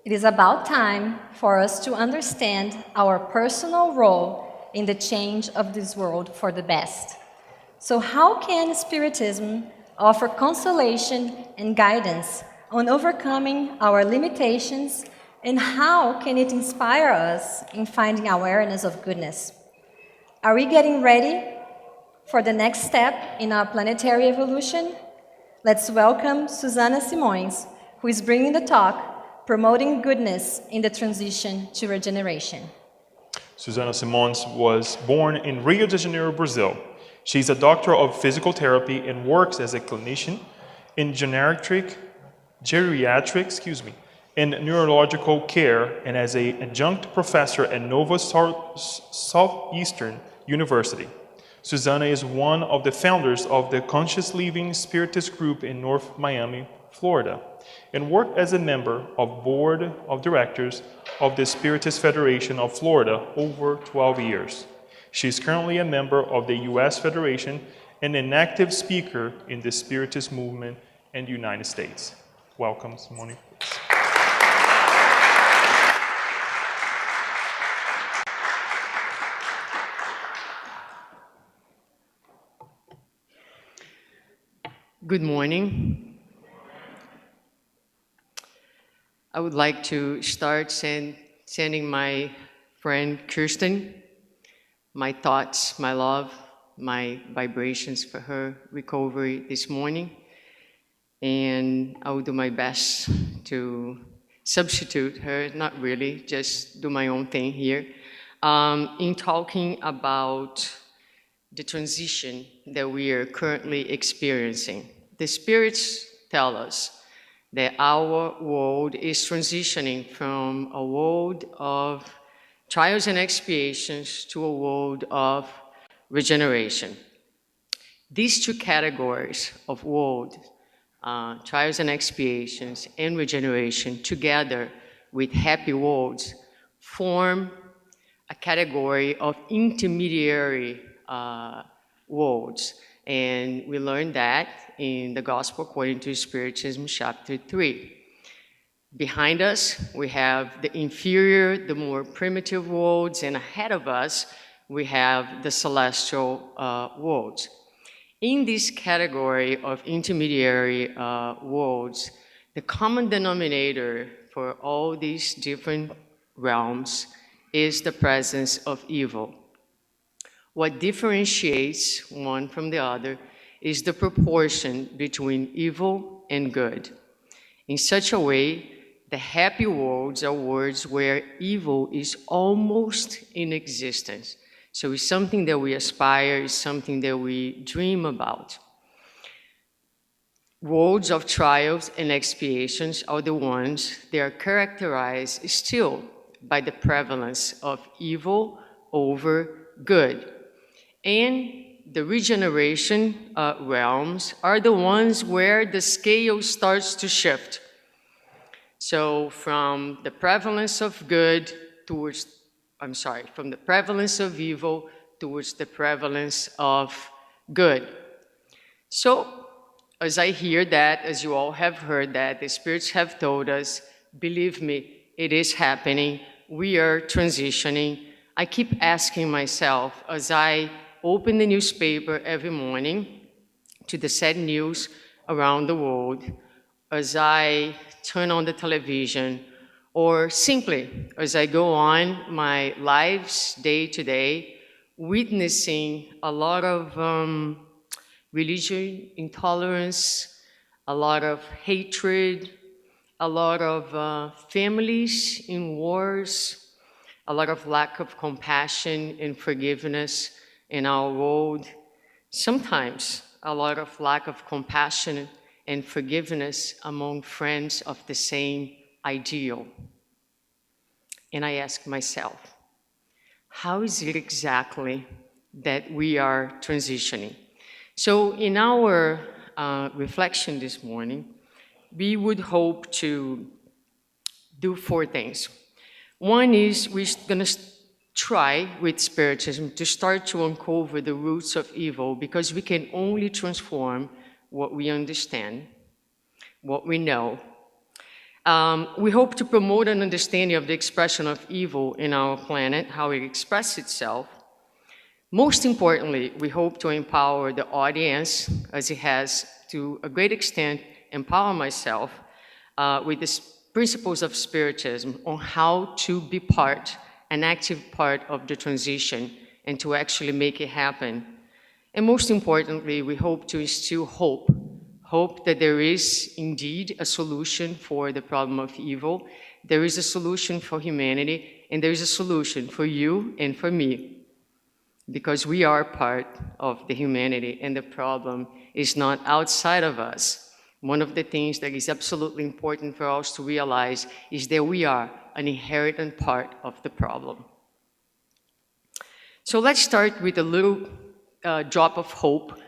It is about time for us to understand our personal role in the change of this world for the best. So how can Spiritism offer consolation and guidance on overcoming our limitations, and how can it inspire us in finding awareness of goodness? Are we getting ready for the next step in our planetary evolution? Let's welcome Suzana Simoes, who is bringing the talk, Promoting Goodness in the Transition to Regeneration. Suzana Simoes was born in Rio de Janeiro, Brazil. She's a doctor of physical therapy and works as a clinician in geriatric and neurological care, and as an adjunct professor at Nova Southeastern University. Suzana is one of the founders of the Conscious Living Spiritist group in North Miami, Florida, and worked as a member of board of directors of the Spiritist Federation of Florida over 12 years. She is currently a member of the U.S. Federation and an active speaker in the Spiritist movement in the United States. Welcome, Simone. Good morning. I would like to start sending my friend Kirsten my thoughts, my love, my vibrations for her recovery this morning. And I will do my best to substitute her, not really, just do my own thing here, in talking about the transition that we are currently experiencing. The spirits tell us that our world is transitioning from a world of trials and expiations to a world of regeneration. These two categories of world, trials and expiations and regeneration, together with happy worlds, form a category of intermediary worlds. And we learned that in the Gospel according to Spiritism, chapter 3. Behind us, we have the inferior, the more primitive worlds, and ahead of us, we have the celestial worlds. In this category of intermediary worlds, the common denominator for all these different realms is the presence of evil. What differentiates one from the other is the proportion between evil and good. In such a way, the happy worlds are worlds where evil is almost in existence. So it's something that we aspire, it's something that we dream about. Worlds of trials and expiations are the ones that are characterized still by the prevalence of evil over good. And the regeneration realms are the ones where the scale starts to shift. So from the prevalence of good towards, from the prevalence of evil towards the prevalence of good. So as I hear that, as you all have heard that, the spirits have told us, believe me, it is happening. We are transitioning. I keep asking myself as I open the newspaper every morning to the sad news around the world, as I turn on the television, or simply as I go on my lives day to day, witnessing a lot of religion intolerance, a lot of hatred, a lot of families in wars, a lot of lack of compassion and forgiveness in our world, sometimes a lot of lack of compassion and forgiveness among friends of the same ideal. And I ask myself, how is it exactly that we are transitioning? So in our reflection this morning, we would hope to do 4 things. One is we're going to try with Spiritism to start to uncover the roots of evil, because we can only transform what we understand, what we know. We hope to promote an understanding of the expression of evil in our planet, how it expresses itself. Most importantly, we hope to empower the audience, as it has to a great extent empower myself, with the principles of Spiritism on how to be an active part of the transition and to actually make it happen. And most importantly, we hope to instill hope that there is indeed a solution for the problem of evil, there is a solution for humanity, and there is a solution for you and for me, because we are part of the humanity and the problem is not outside of us. One of the things that is absolutely important for us to realize is that we are an inherent part of the problem. So let's start with a little drop of hope.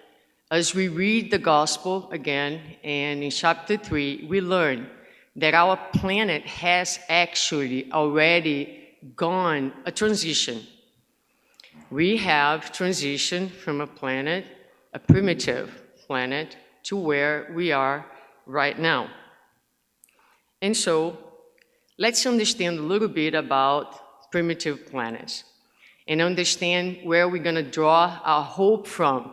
As we read the gospel again, and in chapter 3, we learn that our planet has actually already gone a transition. We have transitioned from a planet, a primitive planet, to where we are right now. And so, let's understand a little bit about primitive planets and understand where we're going to draw our hope from.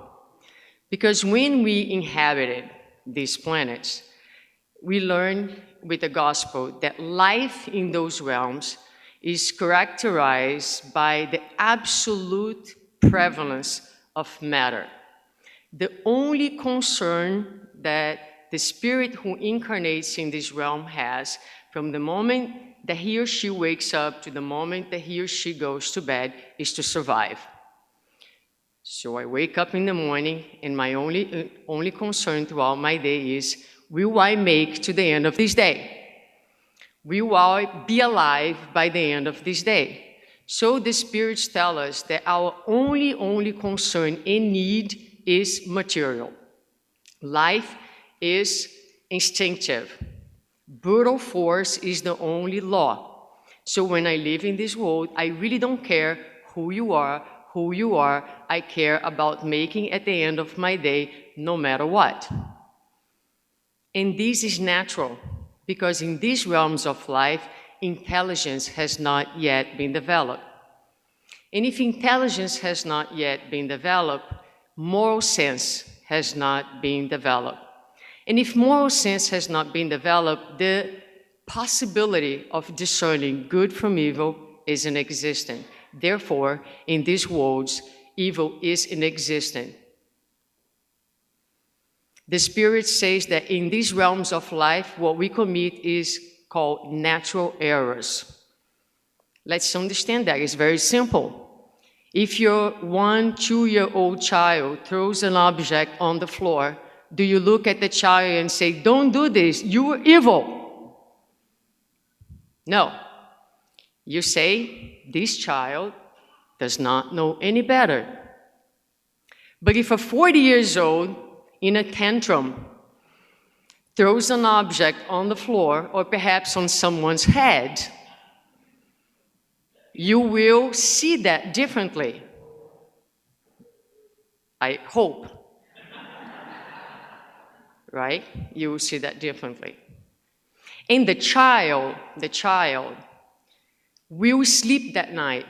Because when we inhabited these planets, we learned with the gospel that life in those realms is characterized by the absolute prevalence of matter. The only concern that the spirit who incarnates in this realm has, from the moment that he or she wakes up to the moment that he or she goes to bed, is to survive. So I wake up in the morning, and my only concern throughout my day is, will I make to the end of this day? Will I be alive by the end of this day? So the spirits tell us that our only concern and need is material. Life is instinctive. Brutal force is the only law. So when I live in this world, I really don't care who you are. I care about making at the end of my day, no matter what. And this is natural, because in these realms of life, intelligence has not yet been developed. And if intelligence has not yet been developed, moral sense has not been developed. And if moral sense has not been developed, the possibility of discerning good from evil is inexistent. Therefore, in these worlds, evil is inexistent. The Spirit says that in these realms of life, what we commit is called natural errors. Let's understand that. It's very simple. If your 1, 2-year-old child throws an object on the floor, do you look at the child and say, "Don't do this, you are evil"? No. You say, this child does not know any better. But if a 40 years old in a tantrum throws an object on the floor or perhaps on someone's head, you will see that differently. I hope. Right? You will see that differently. And the child will sleep that night,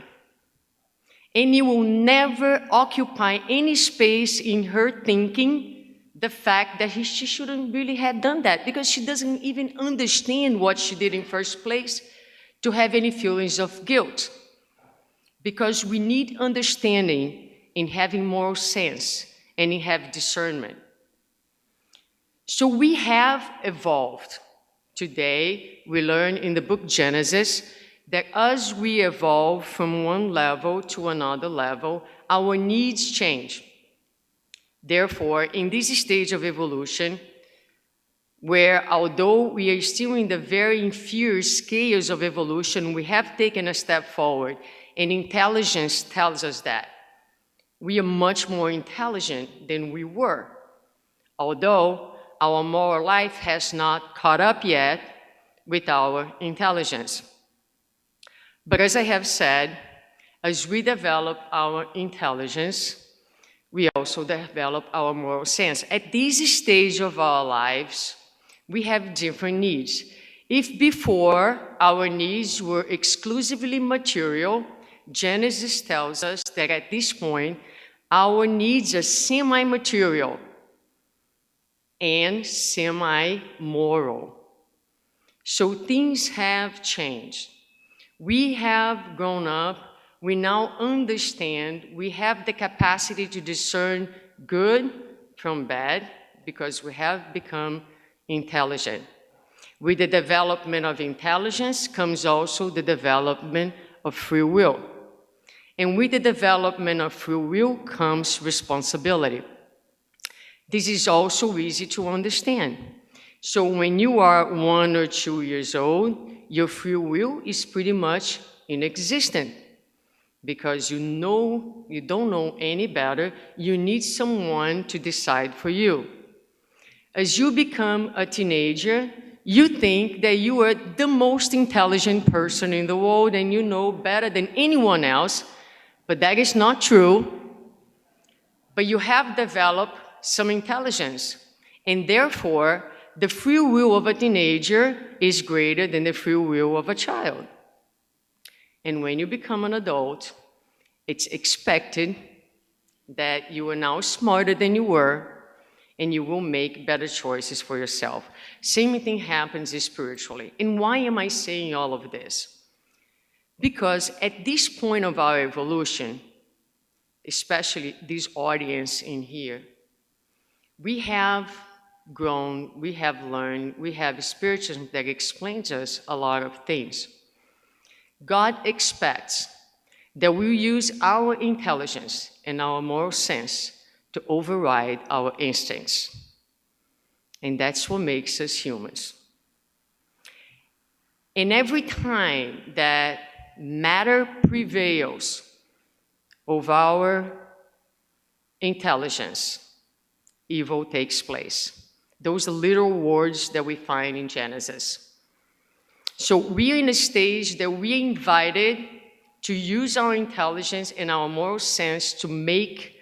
and it will never occupy any space in her thinking the fact that she shouldn't really have done that, because she doesn't even understand what she did in first place to have any feelings of guilt. Because we need understanding in having moral sense and in having discernment. So we have evolved. Today, we learn in the book Genesis that as we evolve from one level to another level, our needs change. Therefore, in this stage of evolution, where although we are still in the very inferior scales of evolution, we have taken a step forward, and intelligence tells us that. We are much more intelligent than we were, although our moral life has not caught up yet with our intelligence. But as I have said, as we develop our intelligence, we also develop our moral sense. At this stage of our lives, we have different needs. If before our needs were exclusively material, Genesis tells us that at this point, our needs are semi-material and semi-moral. So things have changed. We have grown up, we now understand, we have the capacity to discern good from bad because we have become intelligent. With the development of intelligence comes also the development of free will. And with the development of free will comes responsibility. This is also easy to understand. So when you are 1 or 2 years old, your free will is pretty much inexistent because you don't know any better. You need someone to decide for you. As you become a teenager, you think that you are the most intelligent person in the world and you know better than anyone else, but that is not true. But you have developed some intelligence, and therefore, the free will of a teenager is greater than the free will of a child. And when you become an adult, it's expected that you are now smarter than you were, and you will make better choices for yourself. Same thing happens spiritually. And why am I saying all of this? Because at this point of our evolution, especially this audience in here, we have grown, we have learned, we have spiritualism that explains us a lot of things. God expects that we use our intelligence and our moral sense to override our instincts. And that's what makes us humans. And every time that matter prevails over our intelligence, evil takes place. Those are literal words that we find in Genesis. So we are in a stage that we are invited to use our intelligence and our moral sense to make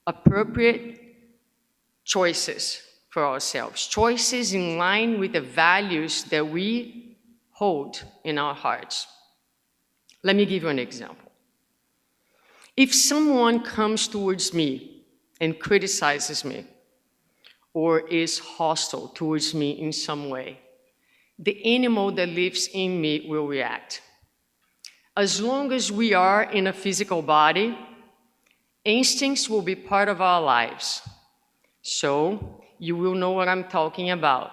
appropriate choices for ourselves, choices in line with the values that we hold in our hearts. Let me give you an example. If someone comes towards me and criticizes me or is hostile towards me in some way, the animal that lives in me will react. As long as we are in a physical body, instincts will be part of our lives. So you will know what I'm talking about.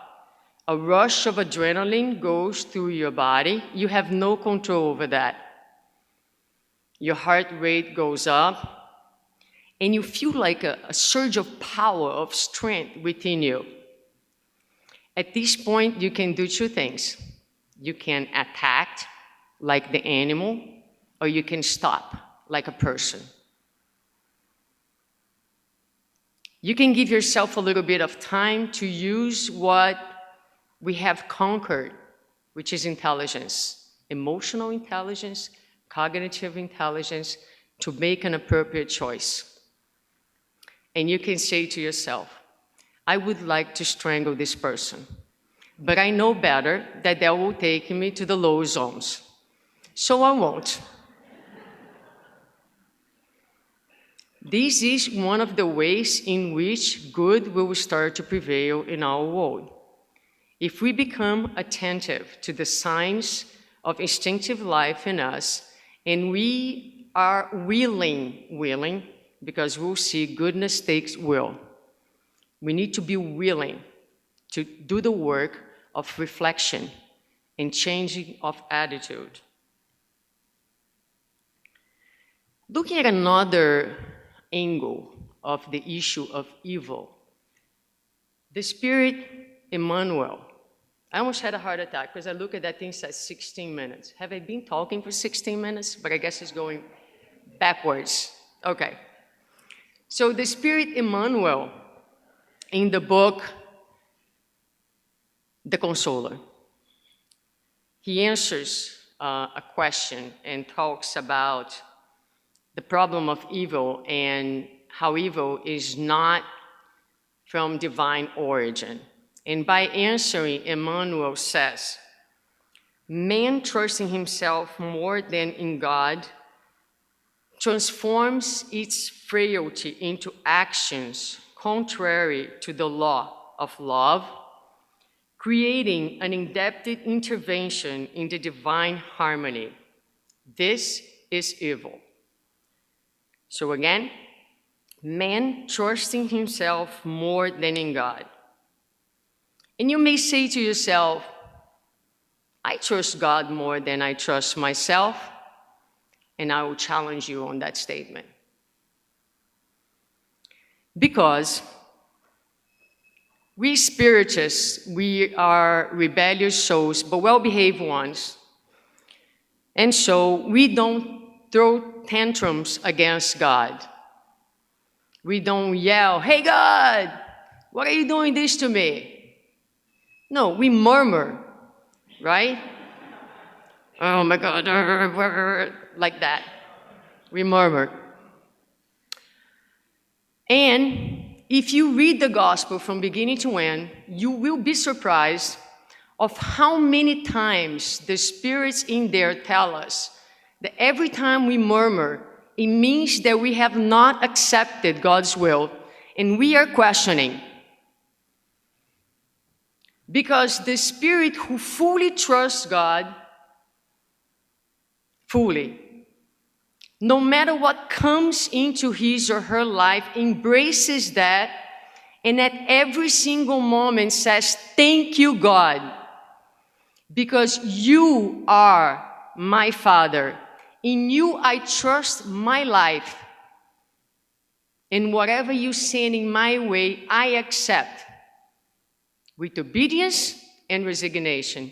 A rush of adrenaline goes through your body. You have no control over that. Your heart rate goes up, and you feel like a surge of power, of strength within you. At this point, you can do two things. You can attack like the animal, or you can stop like a person. You can give yourself a little bit of time to use what we have conquered, which is intelligence, emotional intelligence, cognitive intelligence, to make an appropriate choice. And you can say to yourself, I would like to strangle this person, but I know better that will take me to the low zones, so I won't. This is one of the ways in which good will start to prevail in our world. If we become attentive to the signs of instinctive life in us, and we are willing, because we'll see goodness takes will. We need to be willing to do the work of reflection and changing of attitude. Looking at another angle of the issue of evil, the spirit Emmanuel. I almost had a heart attack because I look at that thing, says 16 minutes. Have I been talking for 16 minutes? But I guess it's going backwards. Okay. So the spirit Emmanuel in the book, The Consoler, he answers a question and talks about the problem of evil and how evil is not from divine origin. And by answering, Emmanuel says man trusting himself more than in God transforms its frailty into actions contrary to the law of love, creating an indebted intervention in the divine harmony. This is evil. So again, man trusting himself more than in God. And you may say to yourself, I trust God more than I trust myself, and I will challenge you on that statement. Because we spiritists, we are rebellious souls, but well-behaved ones. And so we don't throw tantrums against God. We don't yell, hey God, what are you doing this to me? No, we murmur, right? Oh my God, like that. We murmur. And if you read the gospel from beginning to end, you will be surprised of how many times the spirits in there tell us that every time we murmur, it means that we have not accepted God's will and we are questioning. Because the spirit who fully trusts God, fully, no matter what comes into his or her life, embraces that, and at every single moment says, thank you, God, because you are my Father. In you I trust my life, and whatever you send in my way, I accept with obedience and resignation.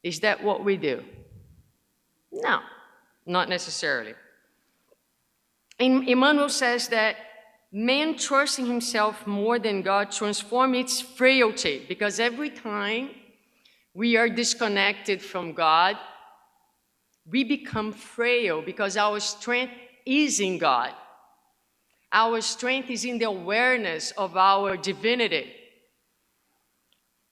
Is that what we do? No, not necessarily. And Emmanuel says that man trusting himself more than God transforms its frailty, because every time we are disconnected from God, we become frail because our strength is in God. Our strength is in the awareness of our divinity.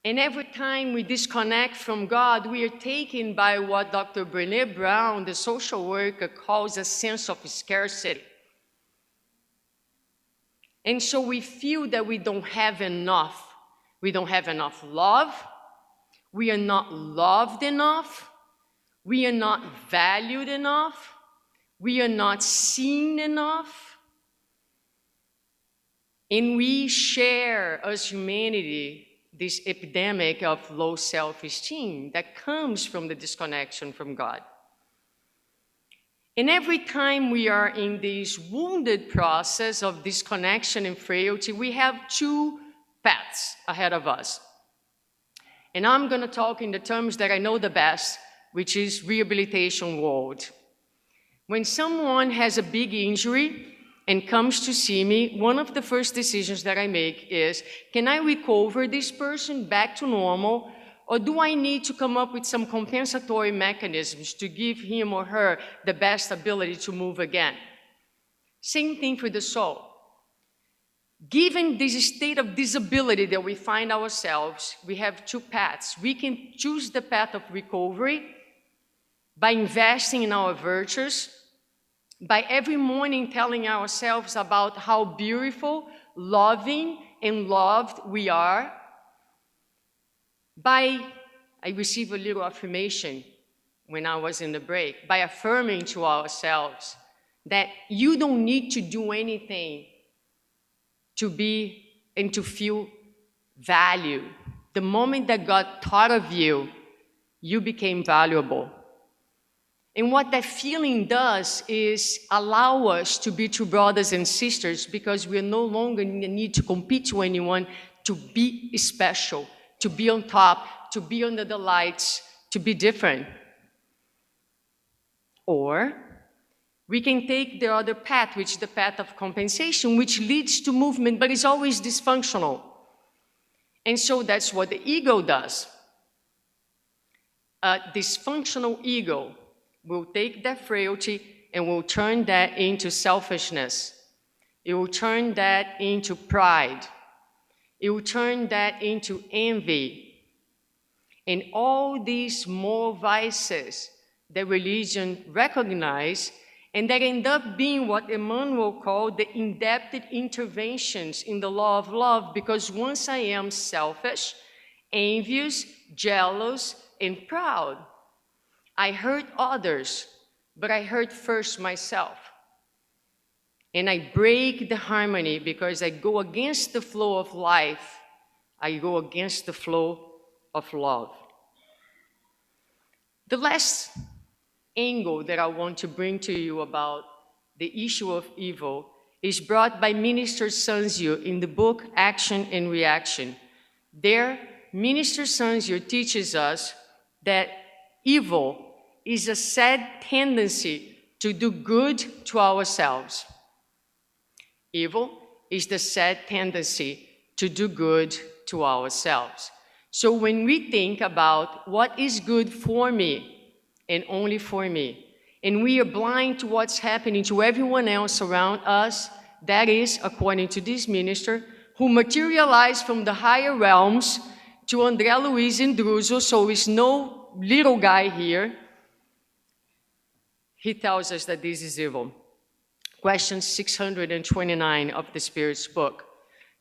And every time we disconnect from God, we are taken by what Dr. Brené Brown, the social worker, calls a sense of scarcity. And so we feel that we don't have enough. We don't have enough love. We are not loved enough. We are not valued enough. We are not seen enough. And we share as humanity this epidemic of low self-esteem that comes from the disconnection from God. And every time we are in this wounded process of disconnection and frailty, we have two paths ahead of us. And I'm going to talk in the terms that I know the best, which is rehabilitation world. When someone has a big injury and comes to see me, one of the first decisions that I make is, can I recover this person back to normal, or do I need to come up with some compensatory mechanisms to give him or her the best ability to move again? Same thing for the soul. Given this state of disability that we find ourselves, we have two paths. We can choose the path of recovery by investing in our virtues, by every morning telling ourselves about how beautiful, loving, and loved we are. I received a little affirmation when I was in the break, by affirming to ourselves that you don't need to do anything to be and to feel value. The moment that God thought of you, you became valuable. And what that feeling does is allow us to be true brothers and sisters, because we are no longer in the need to compete to anyone, to be special, to be on top, to be under the lights, to be different. Or we can take the other path, which is the path of compensation, which leads to movement, but is always dysfunctional. And so that's what the ego does. A dysfunctional ego will take that frailty and will turn that into selfishness. It will turn that into pride. It will turn that into envy. And all these moral vices that religion recognizes and that end up being what Emmanuel called the in-depth interventions in the law of love, because once I am selfish, envious, jealous, and proud, I hurt others, but I hurt first myself. And I break the harmony because I go against the flow of life. I go against the flow of love. The last angle that I want to bring to you about the issue of evil is brought by Minister Sanzio in the book Action and Reaction. There, Minister Sanzio teaches us that evil is a sad tendency to do good to ourselves. Evil is the sad tendency to do good to ourselves. So when we think about what is good for me and only for me, and we are blind to what's happening to everyone else around us, that is, according to this minister, who materialized from the higher realms to André Luiz Indruzo, so is no little guy here, he tells us that this is evil. Question 629 of the Spirit's book.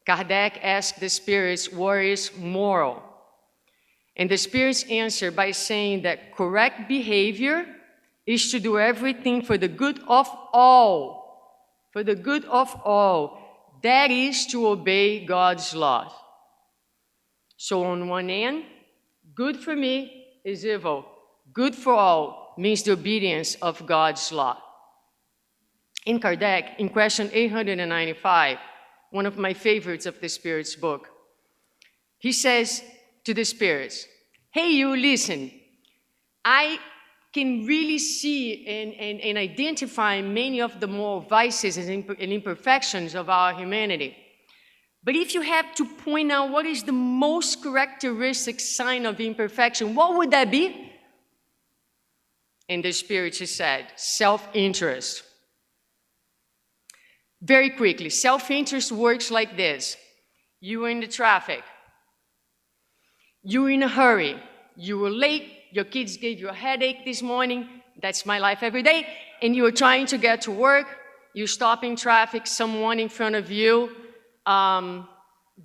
Kardec asked the Spirits, what is moral? And the Spirits answer by saying that correct behavior is to do everything for the good of all. For the good of all. That is to obey God's laws. So on one end, good for me is evil. Good for all means the obedience of God's law. In Kardec, in question 895, one of my favorites of the Spirit's book, he says to the Spirits, hey, you listen, I can really see and identify many of the moral vices and imperfections of our humanity. But if you had to point out what is the most characteristic sign of imperfection, what would that be? And the Spirit said, self-interest. Very quickly, self-interest works like this. You are in the traffic. You're in a hurry. You were late. Your kids gave you a headache this morning. That's my life every day. And you are trying to get to work. You stop in traffic. Someone in front of you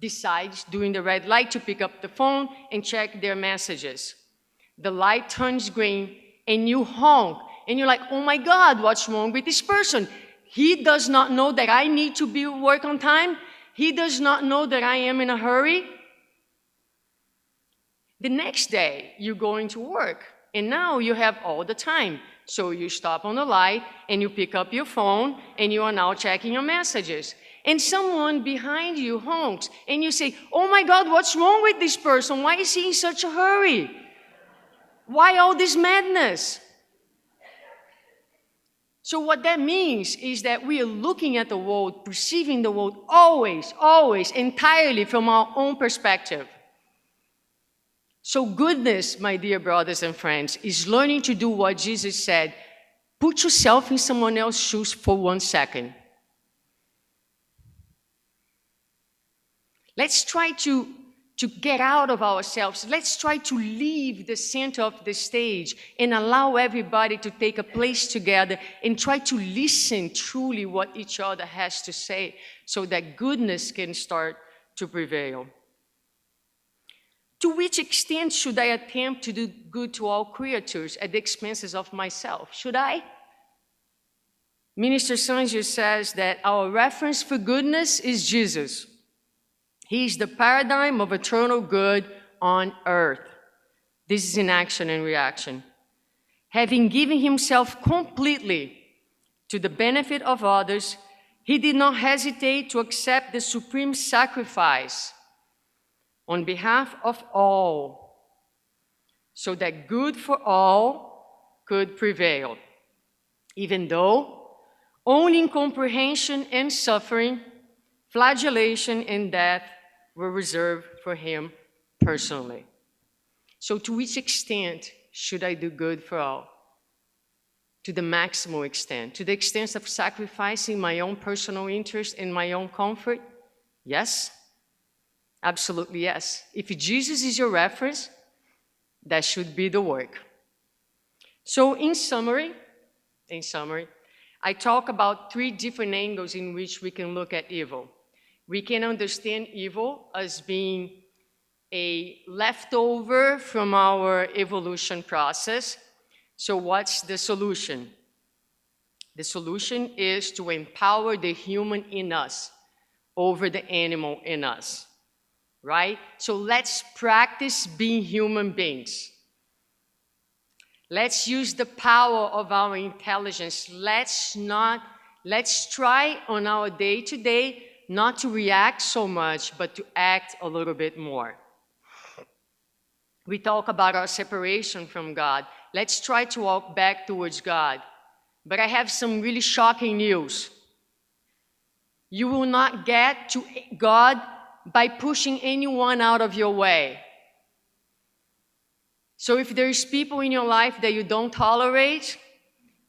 decides during the red light to pick up the phone and check their messages. The light turns green and you honk. And you're like, oh my God, what's wrong with this person? He does not know that I need to be at work on time. He does not know that I am in a hurry. The next day, you're going to work, and now you have all the time. So you stop on the light, and you pick up your phone, and you are now checking your messages. And someone behind you honks, and you say, oh my God, what's wrong with this person? Why is he in such a hurry? Why all this madness? So what that means is that we are looking at the world, perceiving the world always, entirely from our own perspective. So goodness, my dear brothers and friends, is learning to do what Jesus said. Put yourself in someone else's shoes for 1 second. Let's try to get out of ourselves. Let's try to leave the center of the stage and allow everybody to take a place together and try to listen truly what each other has to say so that goodness can start to prevail. To which extent should I attempt to do good to all creatures at the expenses of myself? Should I? Minister Sanzio says that our reference for goodness is Jesus. He is the paradigm of eternal good on earth. This is in action and reaction. Having given himself completely to the benefit of others, he did not hesitate to accept the supreme sacrifice on behalf of all, so that good for all could prevail, even though only incomprehension and suffering, flagellation and death were reserved for him personally. So to which extent should I do good for all? To the maximal extent. To the extent of sacrificing my own personal interest and my own comfort? Yes. Absolutely yes. If Jesus is your reference, That should be the work. So in summary, I talk about 3 different angles in which we can look at evil. We can understand evil as being a leftover from our evolution process. So what's the solution? The solution is to empower the human in us over the animal in us, right? So let's practice being human beings. Let's use the power of our intelligence. Let's try on our day-to-day not to react so much, but to act a little bit more. We talk about our separation from God. Let's try to walk back towards God. But I have some really shocking news. You will not get to God by pushing anyone out of your way. So if there's people in your life that you don't tolerate,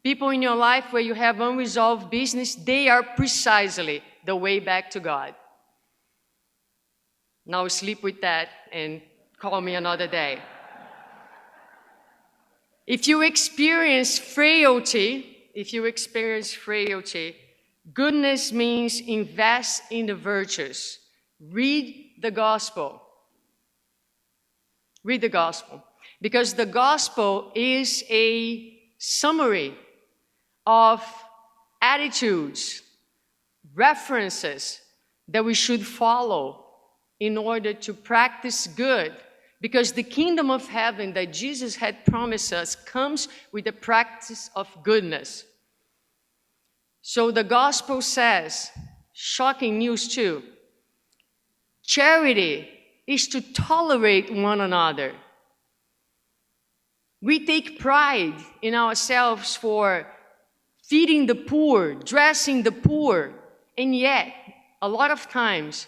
people in your life where you have unresolved business, they are precisely the way back to God. Now sleep with that and call me another day. If you experience frailty, goodness means invest in the virtues. Read the gospel. Read the gospel. Because the gospel is a summary of attitudes, references that we should follow in order to practice good. Because the kingdom of heaven that Jesus had promised us comes with the practice of goodness. So the gospel says, shocking news too, charity is to tolerate one another. We take pride in ourselves for feeding the poor, dressing the poor, and yet, a lot of times,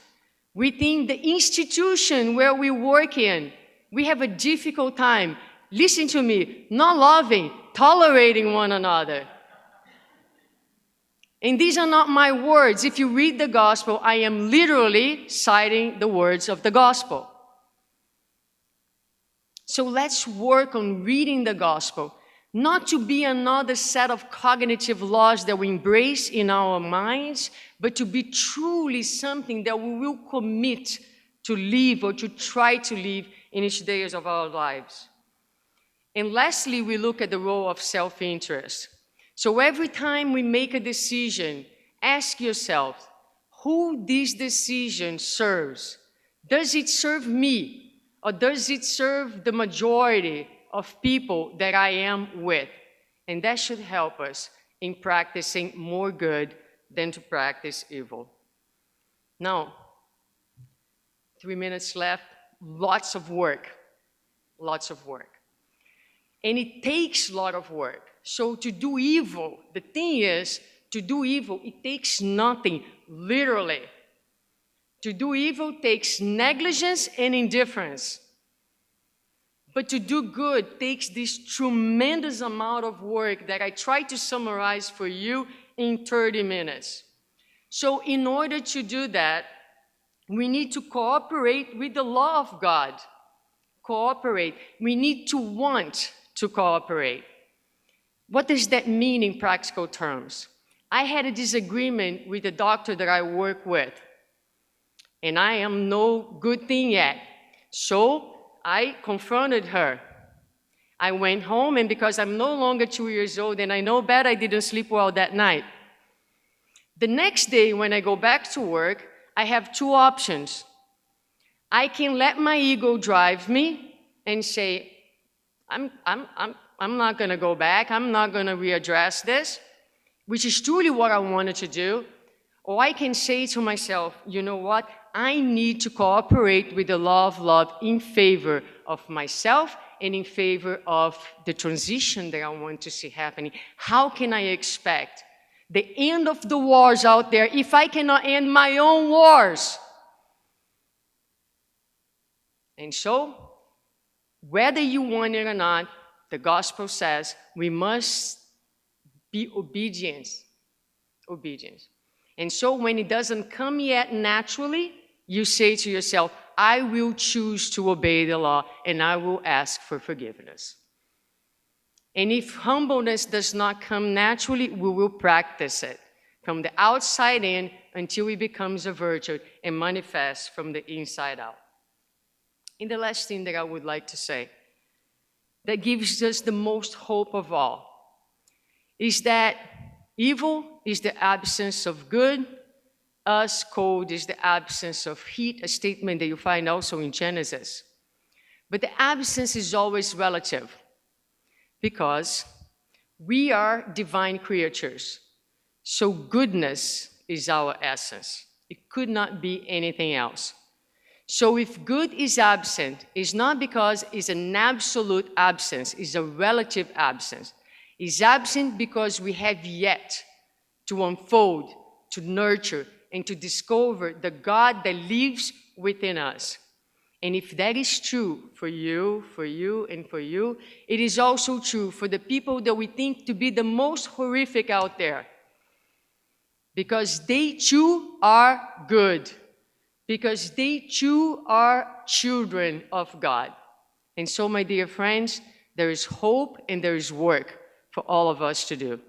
within the institution where we work in, we have a difficult time, listen to me, not loving, tolerating one another. And these are not my words. If you read the gospel, I am literally citing the words of the gospel. So let's work on reading the gospel, not to be another set of cognitive laws that we embrace in our minds, but to be truly something that we will commit to live or to try to live in each days of our lives. And lastly, we look at the role of self-interest. So every time we make a decision, ask yourself, who this decision serves? Does it serve me? Or does it serve the majority of people that I am with? And that should help us in practicing more good than to practice evil. Now, 3 minutes left, lots of work. And it takes a lot of work. So to do evil, the thing is, to do evil, it takes nothing, literally. To do evil takes negligence and indifference. But to do good takes this tremendous amount of work that I try to summarize for you in 30 minutes. So in order to do that, we need to cooperate with the law of God. Cooperate. We need to want to cooperate. What does that mean in practical terms? I had a disagreement with the doctor that I work with, and I am no good thing yet. So I confronted her. I went home, and because I'm no longer 2 years old and I know better, I didn't sleep well that night. The next day, when I go back to work, I have 2 options. I can let my ego drive me and say, I'm not going to go back. I'm not going to readdress this, which is truly what I wanted to do. Or I can say to myself, you know what? I need to cooperate with the law of love in favor of myself and in favor of the transition that I want to see happening. How can I expect the end of the wars out there if I cannot end my own wars? And so, whether you want it or not, the gospel says we must be obedient. And so when it doesn't come yet naturally, you say to yourself, I will choose to obey the law and I will ask for forgiveness. And if humbleness does not come naturally, we will practice it from the outside in until it becomes a virtue and manifests from the inside out. And the last thing that I would like to say that gives us the most hope of all is that evil is the absence of good, as cold is the absence of heat, a statement that you find also in Genesis. But the absence is always relative because we are divine creatures. So goodness is our essence. It could not be anything else. So if good is absent, it's not because it's an absolute absence, it's a relative absence. It's absent because we have yet to unfold, to nurture, and to discover the God that lives within us. And if that is true for you, and for you, it is also true for the people that we think to be the most horrific out there. Because they too are good. Because they too are children of God. And so, my dear friends, there is hope and there is work for all of us to do.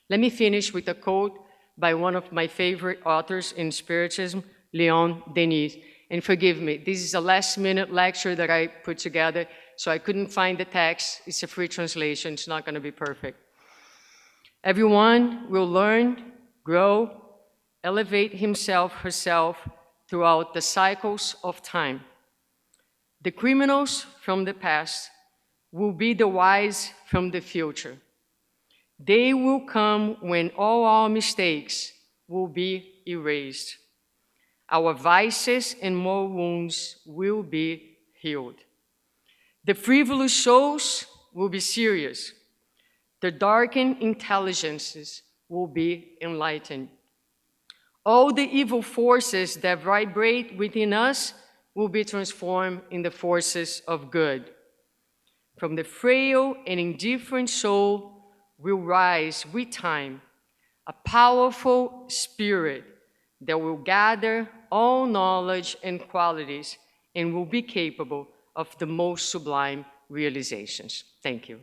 Let me finish with a quote by one of my favorite authors in Spiritism, Leon Denis. And forgive me, this is a last-minute lecture that I put together, so I couldn't find the text. It's a free translation. It's not going to be perfect. Everyone will learn, grow, elevate himself, herself, throughout the cycles of time. The criminals from the past will be the wise from the future. They will come when all our mistakes will be erased. Our vices and more wounds will be healed. The frivolous souls will be serious. The darkened intelligences will be enlightened. All the evil forces that vibrate within us will be transformed in the forces of good. From the frail and indifferent soul will rise with time a powerful spirit that will gather all knowledge and qualities and will be capable of the most sublime realizations. Thank you.